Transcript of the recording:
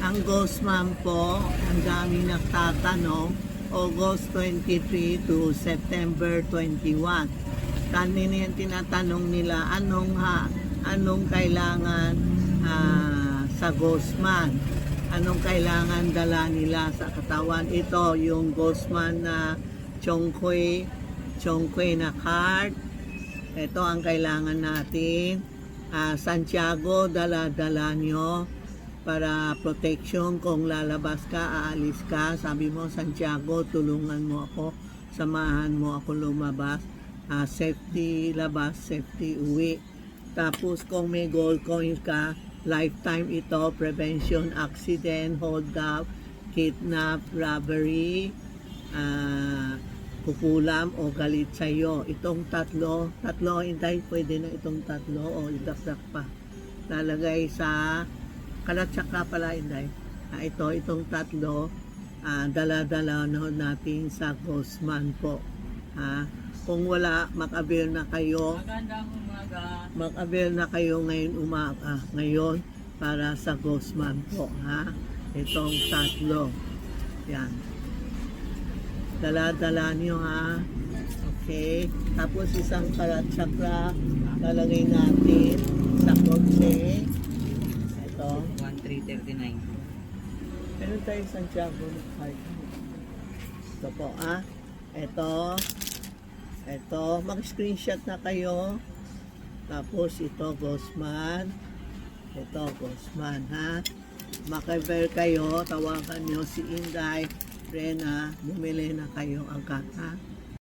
Ang Guzman po, ang daming nagtatanong, August 23 to September 21. Kanina yung tinatanong nila, anong kailangan sa Guzman? Anong kailangan dala nila sa katawan? Ito, yung Guzman na Chongqui na card. Ito ang kailangan natin. Santiago, dala-dala nyo para protection kung lalabas ka, aalis ka. Sabi mo, Santiago, tulungan mo ako, samahan mo ako lumabas. Safety labas, safety uwi. Tapos kung may gold coin ka, lifetime ito, prevention, accident, hold up, kidnap, robbery, kukulam o galit sa'yo. Itong tatlo, hindi pwede na itong tatlo o idakdak pa. Lalagay sa kalatsaka pala, hindi. Itong tatlo, dala-dala natin sa Guzman po. Kung wala, mag-avail na kayo. Mag-avail na kayo ngayon para sa Guzman po. Itong tatlo. Yan. Dala-dala nyo Okay. Tapos isang kalatsaka, lalagay natin sa kotse. Ito. 1339. Meron tayo Santiago na card. Ito po, Ito, mag-screenshot na kayo. Tapos ito, Guzman. Ito, Guzman, Maka-avail kayo, tawagan nyo si Inday, Rena, bumili na kayo agad,